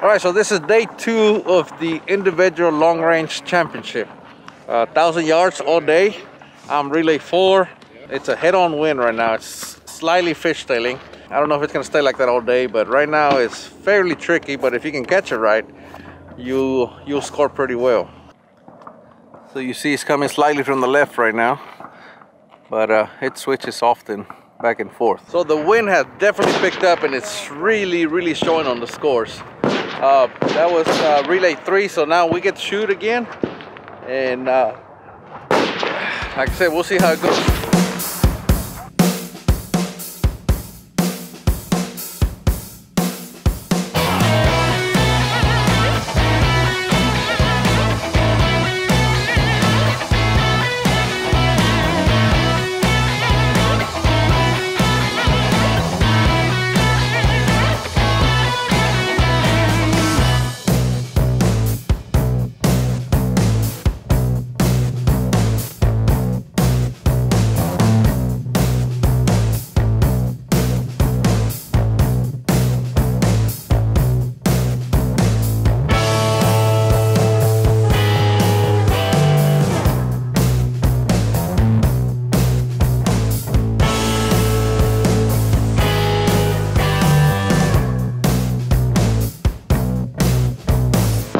All right, so this is day 2 of the individual long range championship. 1,000 yards all day. I'm relay 4. It's a head-on wind right now. It's slightly fishtailing. I don't know if it's gonna stay like that all day, but right now it's fairly tricky. But if you can catch it right, you'll score pretty well. So you see it's coming slightly from the left right now, but it switches often back and forth. So the wind has definitely picked up, and it's really showing on the scores. That was relay 3, so now we get to shoot again, and like I said, we'll see how it goes.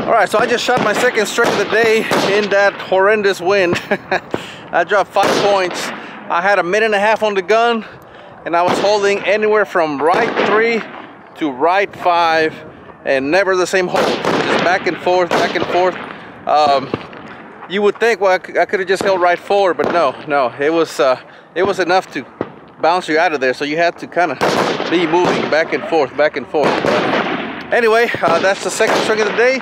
Alright, so I just shot my second string of the day in that horrendous wind. I dropped 5 points. I had 1.5 minutes on the gun, and I was holding anywhere from right 3 to right 5, and never the same hold. Just back and forth, back and forth. You would think, well, I could have just held right 4, but no, it was enough to bounce you out of there. So you had to kind of be moving back and forth, back and forth. But anyway, that's the second string of the day.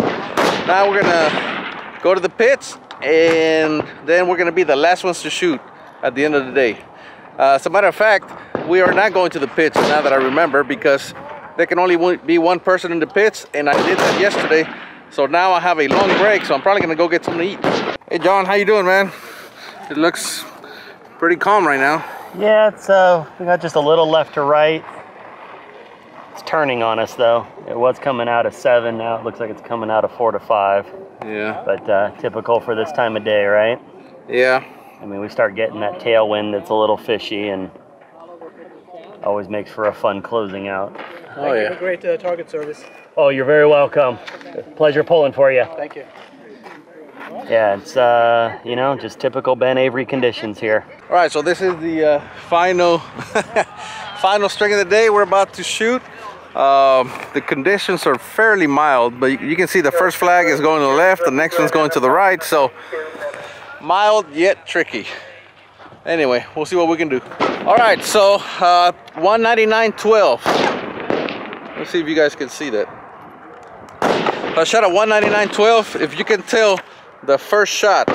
Now we're gonna go to the pits, and then we're gonna be the last ones to shoot at the end of the day. As a matter of fact, we are not going to the pits now that I remember, because there can only be one person in the pits, and I did that yesterday. So now I have a long break, so I'm probably gonna go get something to eat. Hey John, how you doing, man? It looks pretty calm right now. Yeah, it's we got just a little left to right. It's turning on us though. It was coming out of 7, now it looks like it's coming out of 4 to 5. Yeah. But typical for this time of day, right? Yeah. I mean, we start getting that tailwind that's a little fishy, and always makes for a fun closing out. Oh yeah. Have a great target service. Oh, you're very welcome. Pleasure pulling for you. Thank you. Yeah, it's you know, just typical Ben Avery conditions here. All right, so this is the final final string of the day. We're about to shoot. The conditions are fairly mild, but you can see the first flag is going to the left, the next one's going to the right, so mild yet tricky. Anyway, we'll see what we can do. All right, so 199.12. Let's see if you guys can see that. I shot a 199.12. If you can tell, the first shot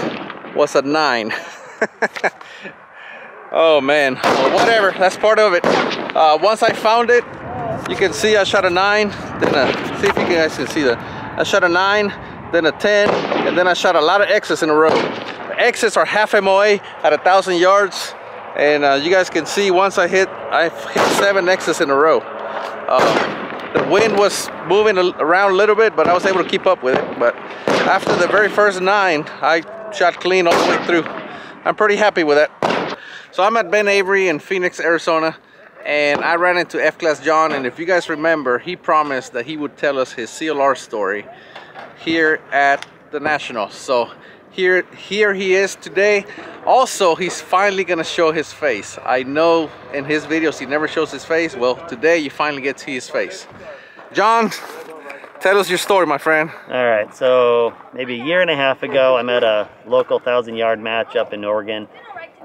was a 9. Oh man, well, whatever, that's part of it. Once I found it, you can see I shot a 9, then see if you guys can see that. I shot a 9, then a 10, and then I shot a lot of X's in a row. The X's are half MOA at 1,000 yards, and you guys can see once I hit 7 X's in a row. The wind was moving around a little bit, but I was able to keep up with it. But after the very first 9, I shot clean all the way through. I'm pretty happy with that. So I'm at Ben Avery in Phoenix, Arizona, and I ran into F-Class John, and if you guys remember, he promised that he would tell us his CLR story here at the Nationals. So here he is today. Also, he's finally gonna show his face. I know in his videos he never shows his face. Well, today you finally get to see his face. John, tell us your story, my friend. All right, so maybe 1.5 years ago, I'm at a local 1,000-yard match up in Oregon,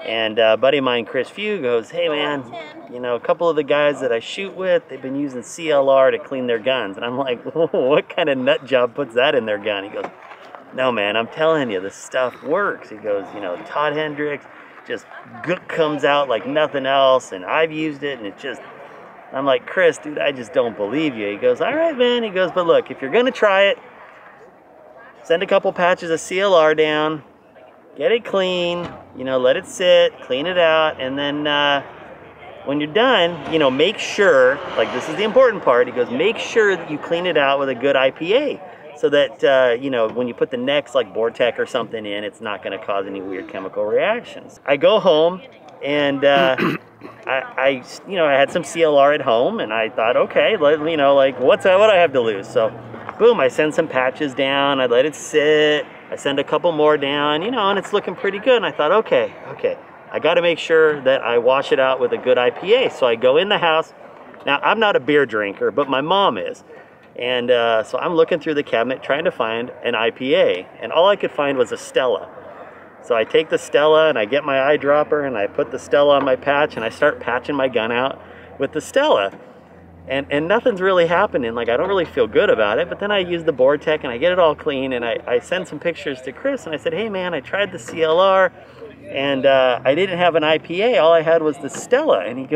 and a buddy of mine, Chris Few, goes, "Hey man, you know, a couple of the guys that I shoot with, they've been using CLR to clean their guns." And I'm like, "What kind of nut job puts that in their gun?" He goes, "No man, I'm telling you, this stuff works." He goes, "You know, Todd Hendricks just comes out like nothing else, and I've used it, and it just..." I'm like, "Chris, dude, I just don't believe you." He goes, "All right, man." He goes, "But look, if you're gonna try it, send a couple patches of CLR down, get it clean, you know, let it sit, clean it out, and then when you're done, you know, make sure, like this is the important part, he goes, make sure that you clean it out with a good IPA so that, you know, when you put the next like Vortec or something in, it's not going to cause any weird chemical reactions. I go home and I you know, I had some CLR at home and I thought, okay, you know, like what I have to lose? So boom, I send some patches down, I let it sit, I send a couple more down, you know, and it's looking pretty good. And I thought, okay, I got to make sure that I wash it out with a good IPA. So I go in the house. Now, I'm not a beer drinker, but my mom is. And so I'm looking through the cabinet trying to find an IPA. And all I could find was a Stella. So I take the Stella and I get my eyedropper and I put the Stella on my patch and I start patching my gun out with the Stella. And nothing's really happening. Like, I don't really feel good about it. But then I use the Vortec and I get it all clean. And I send some pictures to Chris and I said, hey, man, I tried the CLR. And I didn't have an IPA. All I had was the Stella. And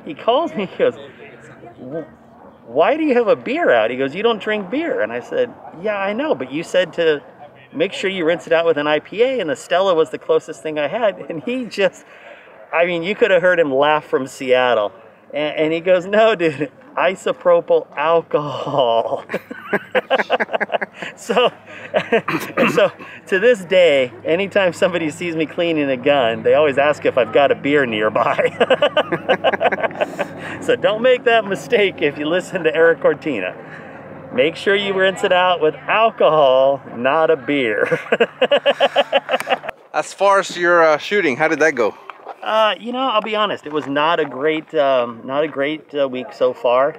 he calls me, he goes, why do you have a beer out? He goes, you don't drink beer. And I said, yeah, I know, but you said to make sure you rinse it out with an IPA, and the Stella was the closest thing I had. And he just, I mean, you could have heard him laugh from Seattle. And he goes, no, dude, isopropyl alcohol. So to this day, anytime somebody sees me cleaning a gun, they always ask if I've got a beer nearby. So don't make that mistake if you listen to Erik Cortina. Make sure you rinse it out with alcohol, not a beer. As far as your shooting, how did that go? You know, I'll be honest. It was not a great week so far.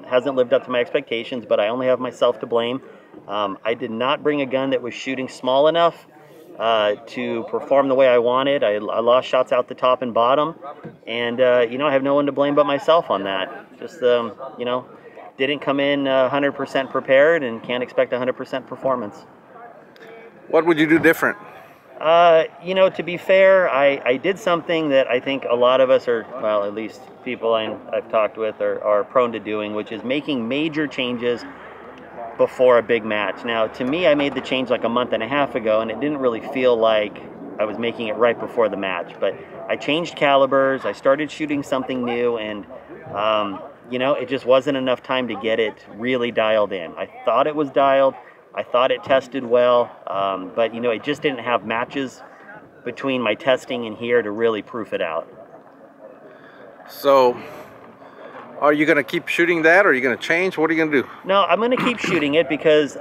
Hasn't lived up to my expectations, but I only have myself to blame. I did not bring a gun that was shooting small enough to perform the way I wanted. I lost shots out the top and bottom, and you know, I have no one to blame but myself on that. Just you know, didn't come in 100% prepared and can't expect 100% performance. What would you do different? You know, to be fair, I did something that I think a lot of us are, well, at least people I've talked with are prone to doing, which is making major changes before a big match. Now, to me, I made the change like a month and a half ago, and it didn't really feel like I was making it right before the match. But I changed calibers, I started shooting something new, and you know, it just wasn't enough time to get it really dialed in. I thought it was dialed. I thought it tested well, but you know, it just didn't have matches between my testing and here to really proof it out. So, are you going to keep shooting that, or are you going to change? What are you going to do? No, I'm going to keep shooting it because,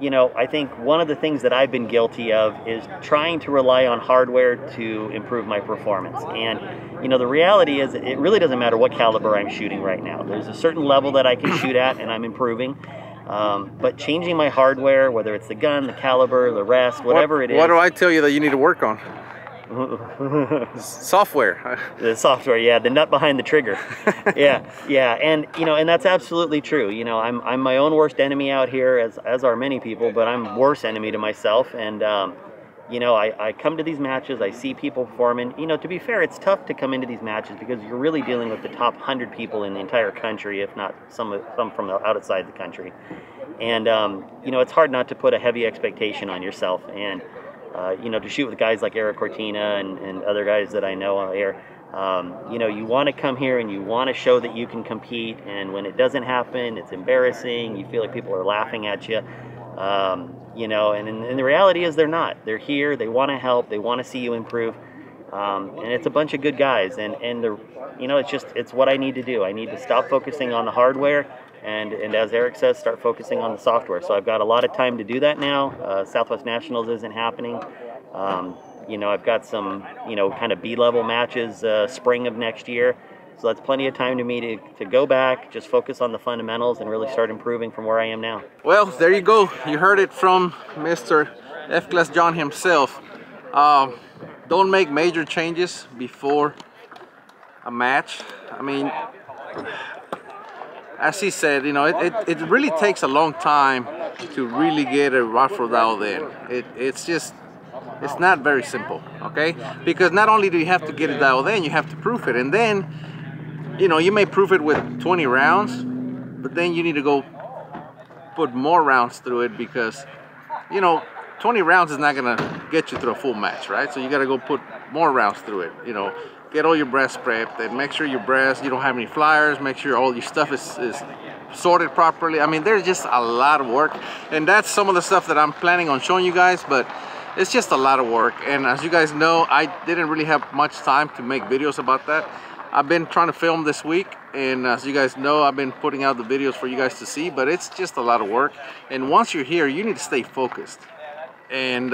you know, I think one of the things that I've been guilty of is trying to rely on hardware to improve my performance. And, you know, the reality is it really doesn't matter what caliber I'm shooting right now. There's a certain level that I can shoot at and I'm improving. But changing my hardware, whether it's the gun, the caliber, the rest, whatever it is. What do I tell you that you need to work on? Software. The software, yeah, the nut behind the trigger. yeah, and you know, and that's absolutely true. You know, I'm my own worst enemy out here, as are many people, but I'm worst enemy to myself. And you know, I come to these matches, I see people performing. You know, to be fair, it's tough to come into these matches because you're really dealing with the top 100 people in the entire country, if not some from the outside the country. And you know, it's hard not to put a heavy expectation on yourself. And you know, to shoot with guys like Erik Cortina and other guys that I know out here, you know, you want to come here and you want to show that you can compete. And when it doesn't happen, it's embarrassing. You feel like people are laughing at you. You know, and the reality is they're not. They're here. They want to help. They want to see you improve. And it's a bunch of good guys. And you know, it's what I need to do. I need to stop focusing on the hardware. And as Erik says, start focusing on the software. So I've got a lot of time to do that now. Southwest Nationals isn't happening. You know, I've got some, you know, kind of B-level matches spring of next year. So that's plenty of time to me to go back, just focus on the fundamentals and really start improving from where I am now. Well, there you go. You heard it from Mr. F-Class John himself. Don't make major changes before a match. I mean, as he said, you know, it really takes a long time to really get a rifle dialed in. It's not very simple, okay? Because not only do you have to get it dialed in, you have to proof it. And then, you know, you may proof it with 20 rounds, but then you need to go put more rounds through it because, you know, 20 rounds is not gonna get you through a full match, right? So you gotta go put more rounds through it, you know, get all your breasts prepped and make sure your breasts, you don't have any flyers, make sure all your stuff is sorted properly. I mean, there's just a lot of work, and that's some of the stuff that I'm planning on showing you guys, but it's just a lot of work. And as you guys know, I didn't really have much time to make videos about that. I've been trying to film this week, and as you guys know, I've been putting out the videos for you guys to see, but it's just a lot of work. And once you're here, you need to stay focused. And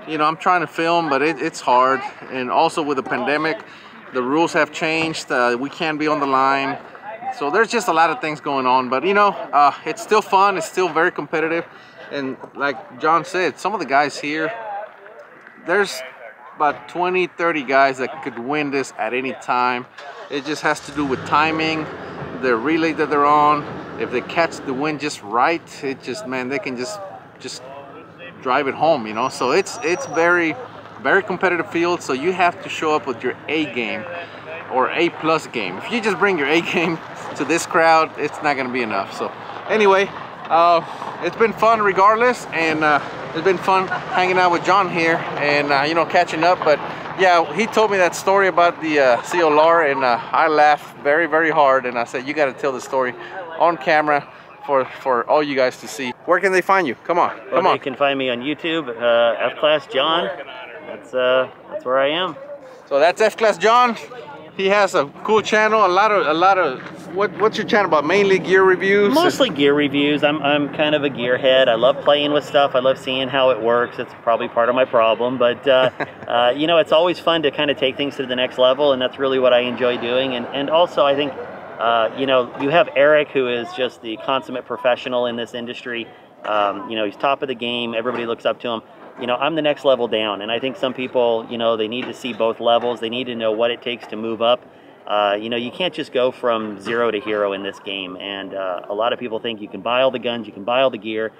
you know, I'm trying to film, but it's hard. And also with the pandemic, the rules have changed. We can't be on the line. So there's just a lot of things going on, but you know, it's still fun. It's still very competitive. And like John said, some of the guys here, there's about 20-30 guys that could win this at any time. It just has to do with timing, the relay that they're on. If they catch the wind just right, it just, man, they can just drive it home, you know. So it's very competitive field, so you have to show up with your A game or A+ game. If you just bring your A game to this crowd, it's not gonna be enough. So anyway, it's been fun regardless, and it's been fun hanging out with John here and you know, catching up. But yeah, he told me that story about the CLR, and I laughed very hard, and I said, you got to tell the story on camera for all you guys to see. Where can they find you? Come on, come on. They can find me on YouTube, F-Class John. That's where I am. So that's F-Class John. He has a cool channel, a lot of what's your channel about? Mainly gear reviews? Mostly gear reviews. I'm kind of a gearhead. I love playing with stuff. I love seeing how it works. It's probably part of my problem, but you know, it's always fun to kind of take things to the next level, and that's really what I enjoy doing. And also, I think you know, you have Erik, who is just the consummate professional in this industry. You know, he's top of the game. Everybody looks up to him. You know, I'm the next level down, and I think some people, you know, they need to see both levels. They need to know what it takes to move up. You know, you can't just go from 0 to hero in this game, and a lot of people think you can buy all the guns, you can buy all the gear,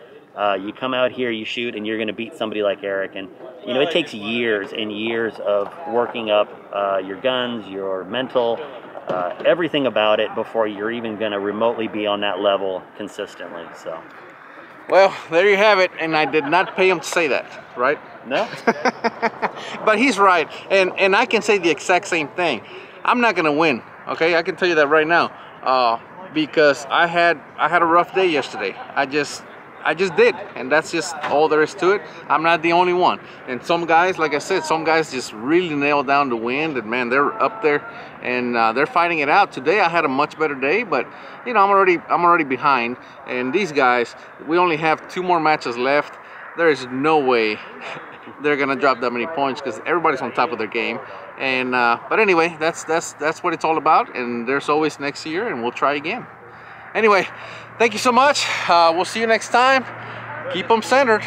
you come out here, you shoot, and you're going to beat somebody like Erik. And you know, it takes years and years of working up your guns, your mental, everything about it before you're even going to remotely be on that level consistently. So. Well, there you have it, and I did not pay him to say that, right? No. But he's right, and I can say the exact same thing. I'm not gonna win, okay? I can tell you that right now, because I had a rough day yesterday. I just did, and that's just all there is to it. I'm not the only one, and some guys, like I said, some guys just really nail down the wind, and man, they're up there, and they're fighting it out. Today I had a much better day, but you know, I'm already behind, and these guys, we only have 2 more matches left. There is no way they're gonna drop that many points because everybody's on top of their game. And but anyway, that's what it's all about, and there's always next year, and we'll try again. Anyway, thank you so much. We'll see you next time. Keep them centered.